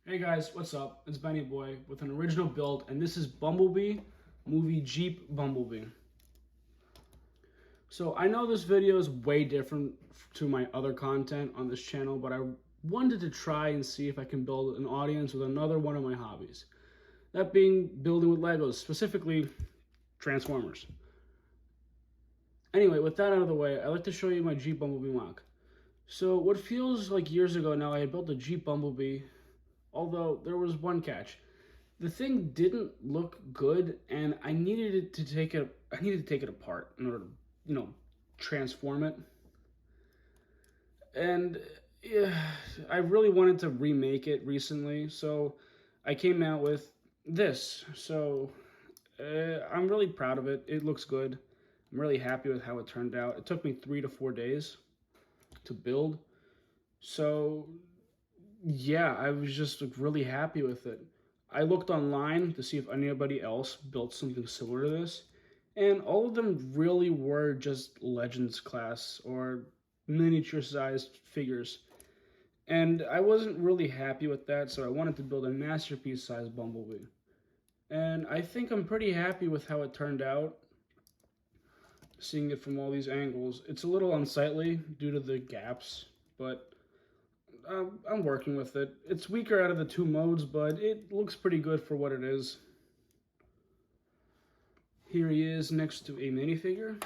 Hey guys, what's up? It's Benny Boy with an original build, and this is Bumblebee, movie Jeep Bumblebee. So I know this video is way different to my other content on this channel, but I wanted to try and see if I can build an audience with another one of my hobbies. That being building with Legos, specifically Transformers. Anyway, with that out of the way, I'd like to show you my Jeep Bumblebee mock. So what feels like years ago now, I had built a Jeep Bumblebee, although there was one catch. The thing didn't look good, and I needed to take it apart in order to, transform it. And yeah, I really wanted to remake it recently, so I came out with this. So I'm really proud of it. It looks good. I'm really happy with how it turned out. It took me 3 to 4 days to build. So yeah, I was just really happy with it. I looked online to see if anybody else built something similar to this, and all of them really were just Legends class or miniature sized figures. And I wasn't really happy with that, so I wanted to build a masterpiece sized Bumblebee. And I think I'm pretty happy with how it turned out, seeing it from all these angles. It's a little unsightly due to the gaps, but I'm working with it. It's weaker out of the two modes, but it looks pretty good for what it is. Here he is next to a minifigure.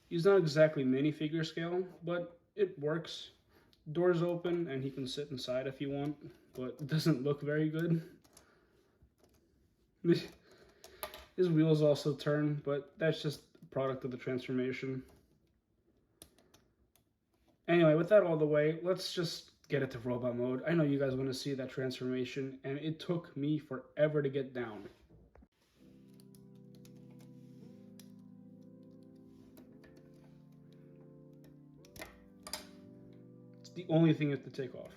He's not exactly minifigure scale, but it works. Doors open and he can sit inside if you want, but it doesn't look very good. His wheels also turn, but that's just a product of the transformation. Anyway, with that all the way, let's just get it to robot mode. I know you guys want to see that transformation, and it took me forever to get down. It's the only thing you have to take off.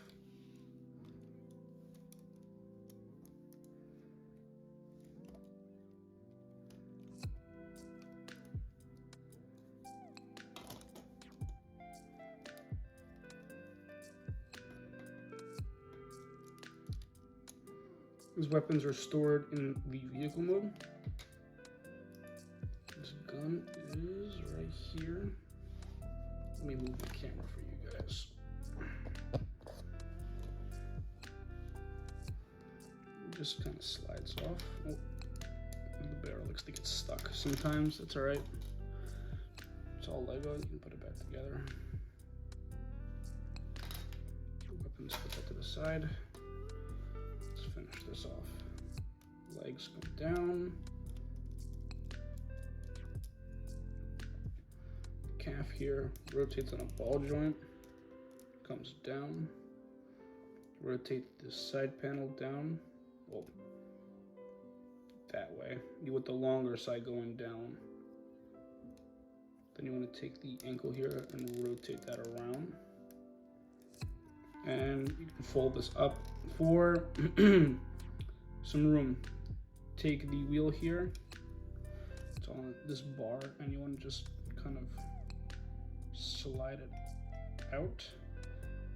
His weapons are stored in the vehicle mode. This gun is right here. Let me move the camera for you guys. It just kind of slides off. Oh, the barrel looks like it's stuck sometimes. That's all right. It's all Lego. You can put it back together. Weapons, put that to the side. Let's finish this off. Legs go down. Calf here rotates on a ball joint, comes down. Rotate this side panel down. Well, that way. You want the longer side going down. Then you want to take the ankle here and rotate that around. And you can fold this up for some room. Take the wheel here. It's on this bar, and you want to just kind of slide it out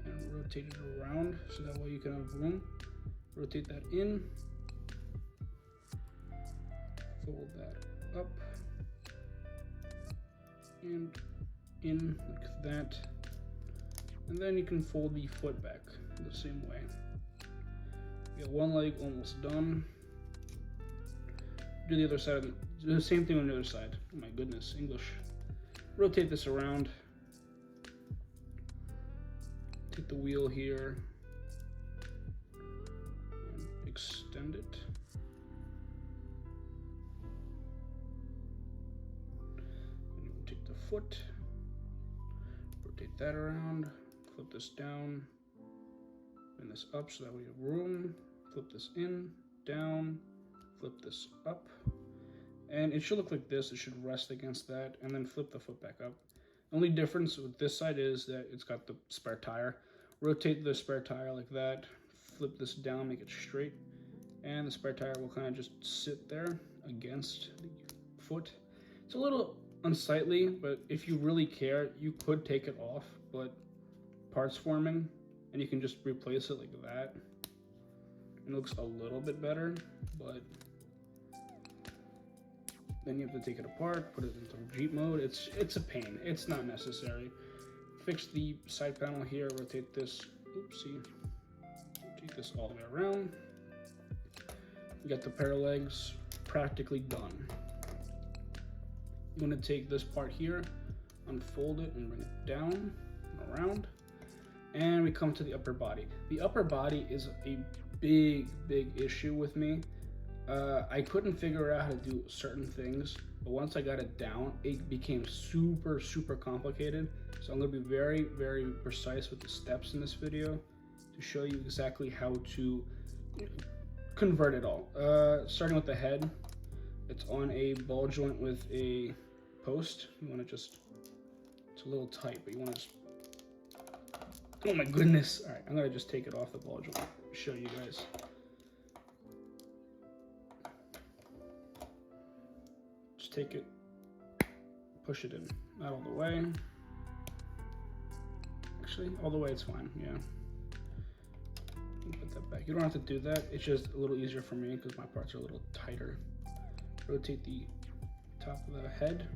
and rotate it around so that way you can have room. Rotate that in. Fold that up and in like that. And then you can fold the foot back the same way. You got one leg almost done. Do the other side, do the same thing on the other side. Oh my goodness, English. Rotate this around. Take the wheel here and extend it. And you take the foot, rotate that around. Flip this down and this up so that we have room. Flip this in, down, flip this up. And it should look like this. It should rest against that, and then flip the foot back up. Only difference with this side is that it's got the spare tire. Rotate the spare tire like that. Flip this down, make it straight. And the spare tire will kind of just sit there against the foot. It's a little unsightly, but if you really care, you could take it off, but parts forming and you can just replace it like that. It looks a little bit better, but then you have to take it apart, put it into Jeep mode. It's a pain. It's not necessary. Fix the side panel here, rotate this, oopsie, rotate this all the way around. You got the pair of legs practically done. You want to take this part here, unfold it and bring it down and around. And we come to the upper body. The upper body is a big issue with me. I couldn't figure out how to do certain things, but once I got it down, it became super complicated. So I'm going to be very precise with the steps in this video to show you exactly how to convert it all. Starting with the head, it's on a ball joint with a post. You want to just, it's a little tight, but you want to just, oh my goodness. All right, I'm going to just take it off the ball joint, show you guys. Just take it, push it in, not all the way. Actually, all the way it's fine, yeah. Put that back. You don't have to do that. It's just a little easier for me because my parts are a little tighter. Rotate the top of the head.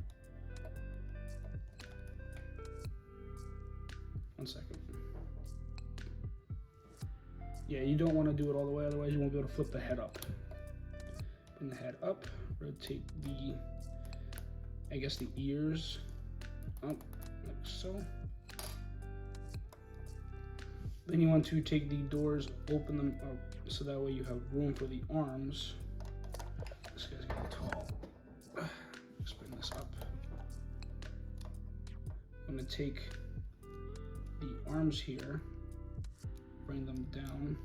1 second. Yeah, you don't want to do it all the way, otherwise you won't be able to flip the head up. Bring the head up, rotate the, I guess the ears up, like so. Then you want to take the doors, open them up, so that way you have room for the arms. This guy's getting tall. Let's bring this up. I'm gonna take the arms here, bring them down,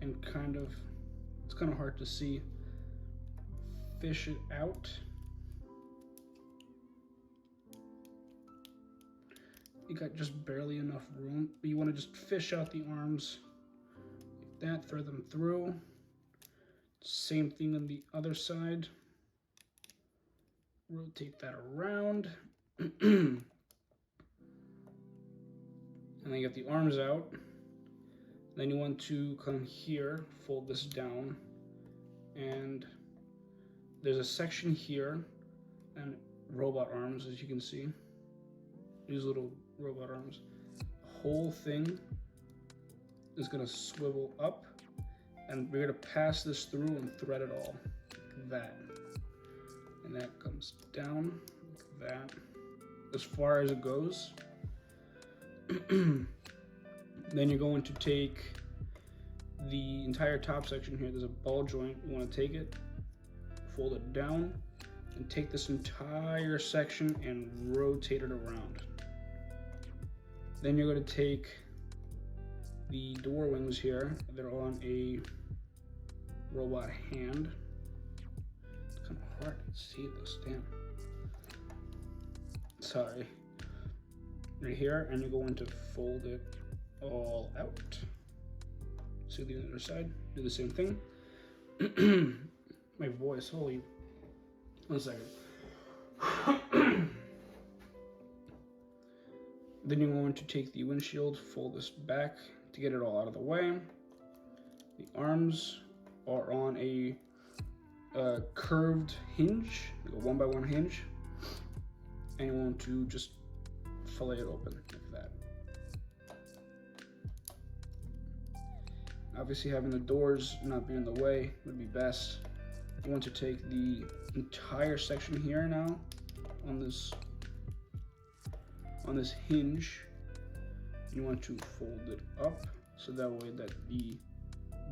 and it's kind of hard to see, fish it out. You got just barely enough room, but you want to just fish out the arms like that, thread them through. Same thing on the other side. Rotate that around. And then you get the arms out. Then you want to come here, fold this down, and there's a section here and robot arms, as you can see. These little robot arms. The whole thing is gonna swivel up, and we're gonna pass this through and thread it all like that. And that comes down like that, as far as it goes. Then you're going to take the entire top section here. There's a ball joint. You want to take it, fold it down, and take this entire section and rotate it around. Then you're going to take the door wings here. They're on a robot hand. It's kind of hard to see this, damn. Sorry. Right here, and you're going to fold it all out. See the other side, do the same thing. My voice, holy, 1 second. Then you're going to take the windshield, fold this back to get it all out of the way. The arms are on a curved hinge, like a 1x1 hinge, and you want to just fillet it open like that. Obviously, having the doors not be in the way would be best. You want to take the entire section here now on this hinge. You want to fold it up so that way that the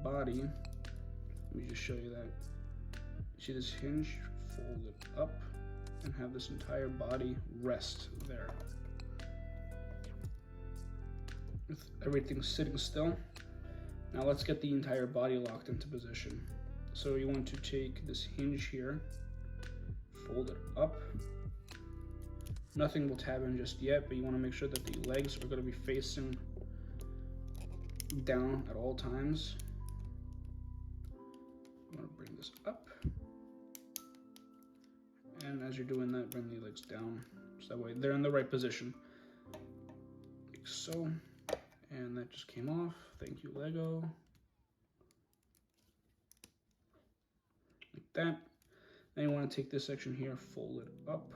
body, let me just show you that. See this hinge? Fold it up and have this entire body rest there. With everything sitting still. Now let's get the entire body locked into position. So you want to take this hinge here, fold it up. Nothing will tab in just yet, but you want to make sure that the legs are going to be facing down at all times. You want to bring this up. And as you're doing that, bring the legs down. So that way they're in the right position. Like so. And that just came off. Thank you, Lego. Like that. Then you want to take this section here, fold it up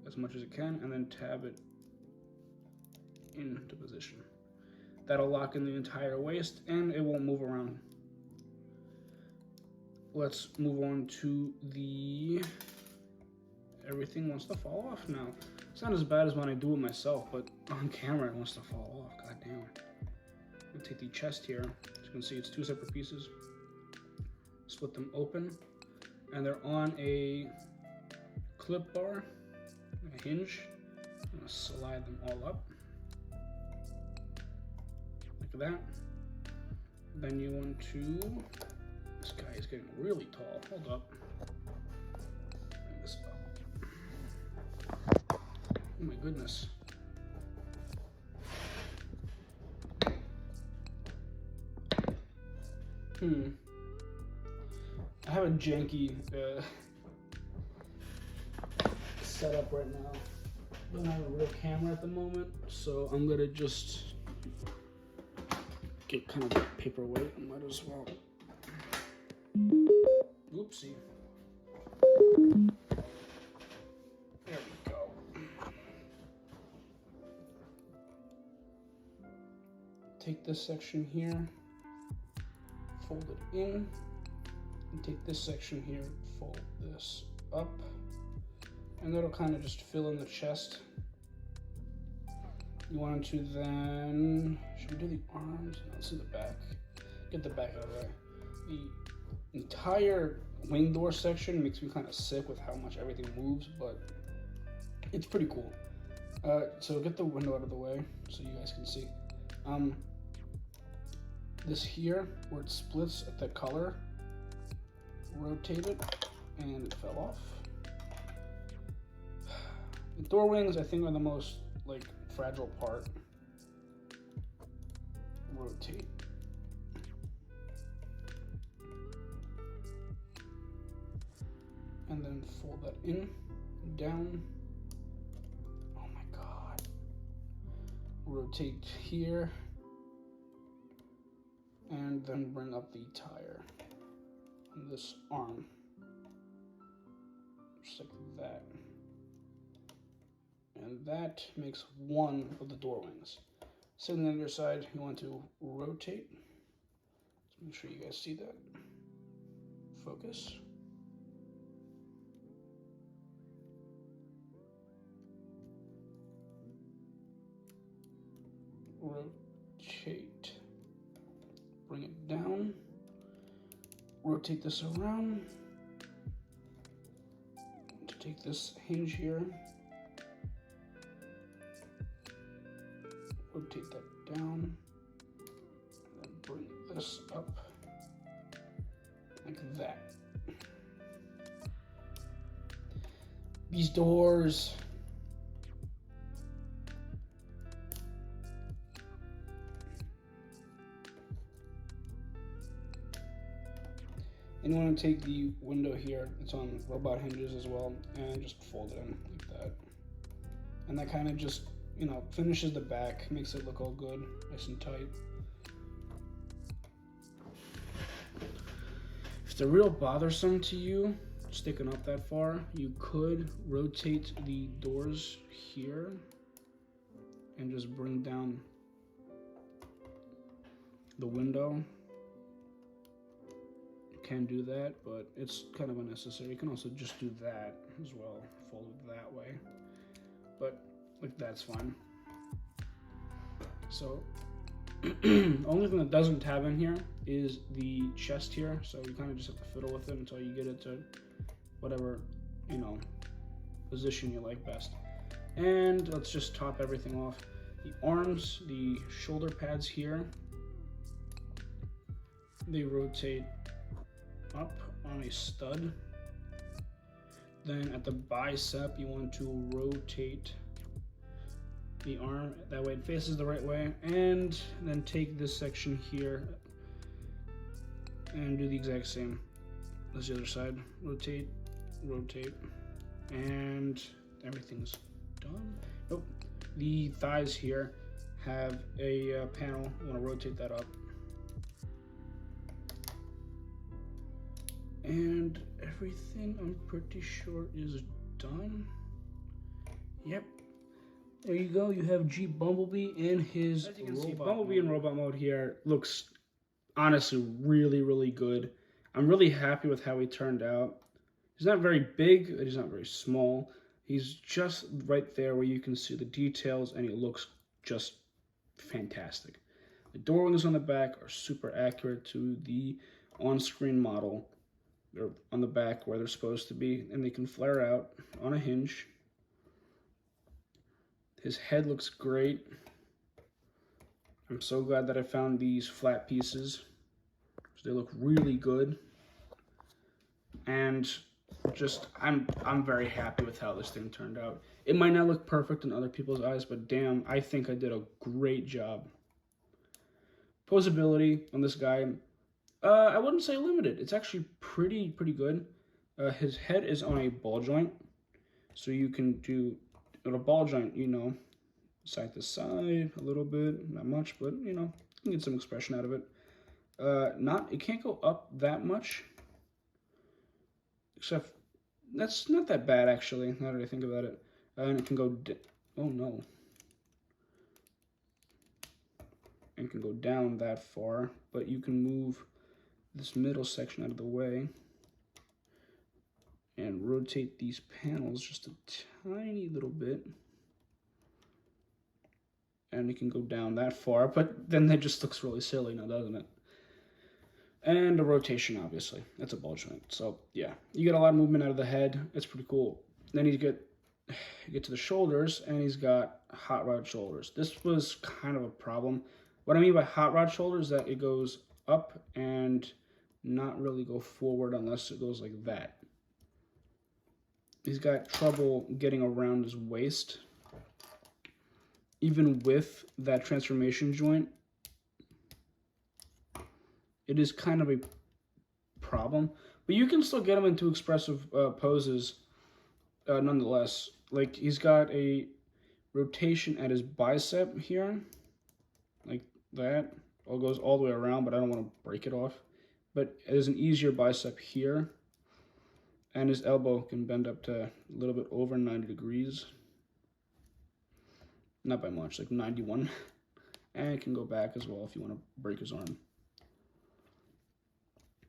as much as it can, and then tab it into position. That'll lock in the entire waist and it won't move around. Let's move on to the everything wants to fall off now. It's not as bad as when I do it myself, but on camera it wants to fall off. God damn. I'm gonna take the chest here. As you can see, it's two separate pieces. Split them open, and they're on a clip bar, a hinge. I'm gonna slide them all up like that. Then you want to. This guy is getting really tall. Hold up. Bring this up. Oh my goodness. I have a janky setup right now. I don't have a real camera at the moment, so I'm gonna just get kind of a paperweight. I might as well. Oopsie. There we go. Take this section here, fold it in, and take this section here, fold this up, and that'll kind of just fill in the chest. You want to then, should we do the arms? No, let's do the back. Get the back out of there. The entire wing door section makes me kind of sick with how much everything moves, but it's pretty cool. So get the window out of the way so you guys can see. This here, where it splits at the color, rotate it, and it fell off. The door wings, I think, are the most like fragile part. Rotate. And then fold that in, down. Oh my God. Rotate here. And then bring up the tire on this arm. Just like that. And that makes one of the door wings. Sitting on the other side, you want to rotate. Let's make sure you guys see that. Focus. Rotate. Bring it down. Rotate this around. To take this hinge here. Rotate that down. And then bring this up. Like that. These doors. And you want to take the window here, it's on robot hinges as well, and just fold it in like that. And that kind of just, you know, finishes the back, makes it look all good, nice and tight. If they're real bothersome to you, sticking up that far, you could rotate the doors here and just bring down the window. Can do that, but it's kind of unnecessary. You can also just do that as well, fold it that way, but like that's fine. So only thing that doesn't tab in here is the chest here, so you kind of just have to fiddle with it until you get it to whatever, you know, position you like best. And let's just top everything off. The arms, the shoulder pads here, they rotate up on a stud. Then at the bicep, you want to rotate the arm, that way it faces the right way, and then take this section here and do the exact same as the other side. Rotate, rotate, and everything's done. Nope. The thighs here have a panel. I want to rotate that up. And everything, I'm pretty sure, is done. Yep. There you go. You have Jeep Bumblebee in his As you can robot see, Bumblebee mode. in robot mode here looks honestly really, really good. I'm really happy with how he turned out. He's not very big, he's not very small. He's just right there where you can see the details, and he looks just fantastic. The door windows on the back are super accurate to the on-screen model. They're on the back where they're supposed to be, and they can flare out on a hinge. His head looks great. I'm so glad that I found these flat pieces. They look really good. And just I'm very happy with how this thing turned out. It might not look perfect in other people's eyes, but damn, I think I did a great job. Posability on this guy, I wouldn't say limited. It's actually pretty good. His head is on a ball joint, so you can do on a ball joint, you know, side to side a little bit, not much, but you know, you can get some expression out of it. It can't go up that much, except that's not that bad actually. Now that I think about it, and it can go. Oh no. And can go down that far, but you can move this middle section out of the way and rotate these panels just a tiny little bit, and it can go down that far, but then that just looks really silly now, doesn't it? And the rotation, obviously, that's a ball joint. So yeah, you get a lot of movement out of the head. It's pretty cool. Then you get to the shoulders, and he's got hot rod shoulders. This was kind of a problem. What I mean by hot rod shoulders is that it goes up and not really go forward unless it goes like that. He's got trouble getting around his waist. Even with that transformation joint, it is kind of a problem. But you can still get him into expressive poses nonetheless. Like, he's got a rotation at his bicep here, like that. It goes all the way around, but I don't want to break it off. But there's an easier bicep here, and his elbow can bend up to a little bit over 90 degrees. Not by much, like 91. And it can go back as well if you want to break his arm.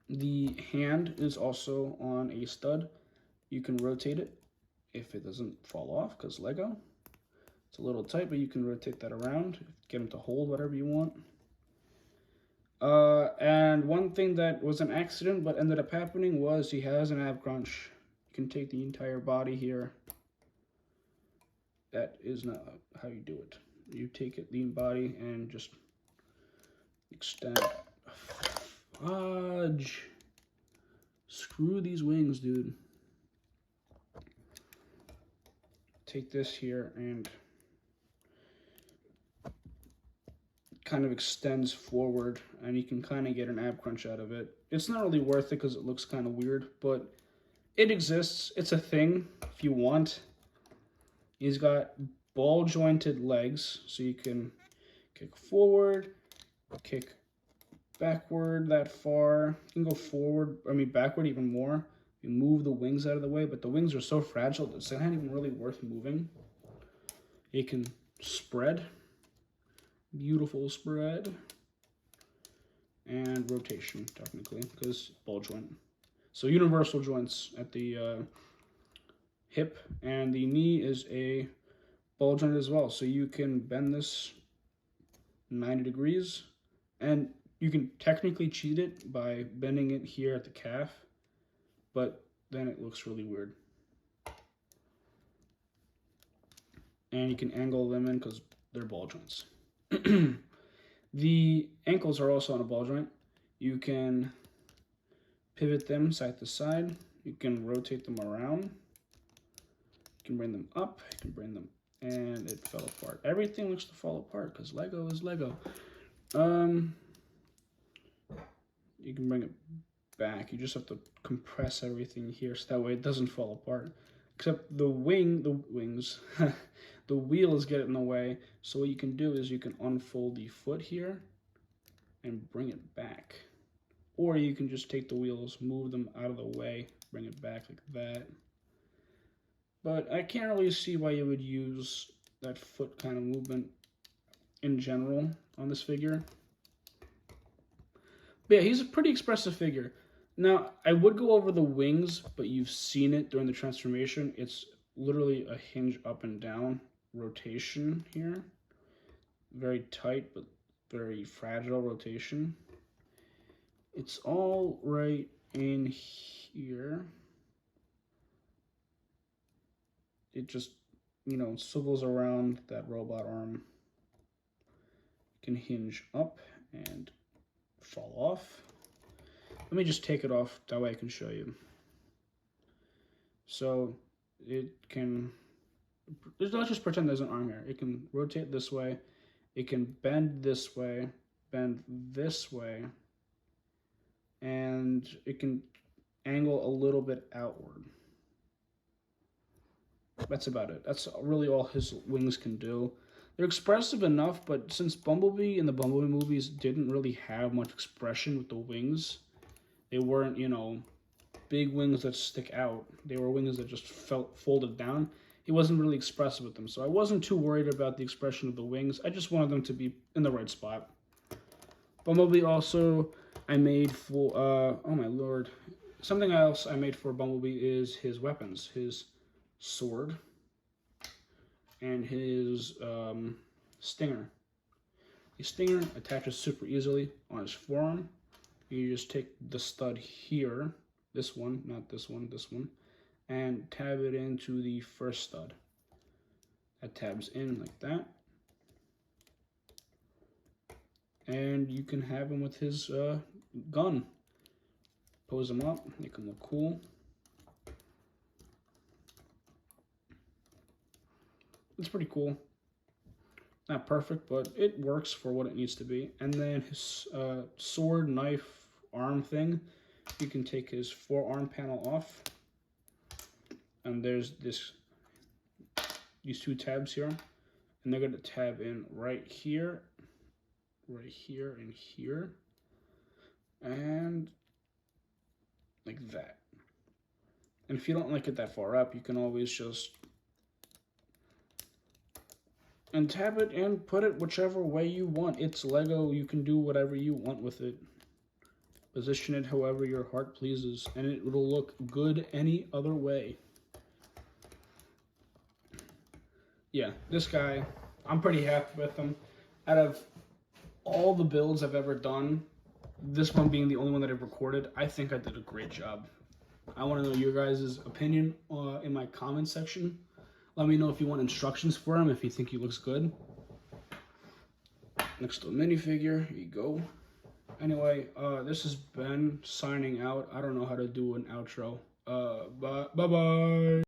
The hand is also on a stud. You can rotate it if it doesn't fall off, because Lego. It's a little tight, but you can rotate that around, get him to hold whatever you want. And one thing that was an accident but ended up happening was he has an ab crunch. You can take the entire body here. That is not how you do it. You take the body and just extend. Fudge. Screw these wings, dude. Take this here and kind of extends forward, and you can kind of get an ab crunch out of it. It's not really worth it because it looks kind of weird, but it exists. It's a thing if you want. He's got ball jointed legs, so you can kick forward, kick backward that far. You can go forward, backward even more. You move the wings out of the way, but the wings are so fragile that it's not even really worth moving. You can spread. Beautiful spread. And rotation, technically, because ball joint. So universal joints at the hip, and the knee is a ball joint as well. So you can bend this 90 degrees, and you can technically cheat it by bending it here at the calf, but then it looks really weird. And you can angle them in because they're ball joints. The ankles are also on a ball joint. You can pivot them side to side. You can rotate them around. You can bring them up. You can bring them, and it fell apart. Everything looks to fall apart because Lego is Lego. You can bring it back. You just have to compress everything here so that way it doesn't fall apart. except the wings, the wheels get in the way. So what you can do is you can unfold the foot here and bring it back. Or you can just take the wheels, move them out of the way, bring it back like that. But I can't really see why you would use that foot kind of movement in general on this figure. But yeah, he's a pretty expressive figure. Now, I would go over the wings, but you've seen it during the transformation. It's literally a hinge up and down rotation here. Very tight, but very fragile rotation. It's all right in here. It just, swivels around that robot arm. It can hinge up and fall off. Let me just take it off, that way I can show you. So it can, let's just pretend there's an arm here. It can rotate this way, it can bend this way, bend this way, and it can angle a little bit outward. That's about it. That's really all his wings can do. They're expressive enough, but since Bumblebee and the Bumblebee movies didn't really have much expression with the wings, they weren't, big wings that stick out. They were wings that just felt folded down. He wasn't really expressive with them, so I wasn't too worried about the expression of the wings. I just wanted them to be in the right spot. Bumblebee also, I made for, oh my lord. Something else I made for Bumblebee is his weapons. His sword and his stinger. The stinger attaches super easily on his forearm. You just take the stud here, this one, not this one, this one, and tab it into the first stud. That tabs in like that. And you can have him with his gun. Pose him up, make him look cool. It's pretty cool. Not perfect, but it works for what it needs to be. And then his sword, knife, arm thing, you can take his forearm panel off. And there's these two tabs here. And they're going to tab in right here, and here. And like that. And if you don't like it that far up, you can always just and tab it and put it whichever way you want. It's Lego, you can do whatever you want with it. Position it however your heart pleases, and it will look good any other way. Yeah, this guy, I'm pretty happy with him. Out of all the builds I've ever done, this one being the only one that I've recorded, I think I did a great job. I want to know your guys' opinion in my comment section. Let me know if you want instructions for him, if you think he looks good. Next to a minifigure, here you go. Anyway, this is Ben signing out. I don't know how to do an outro. Bye-bye.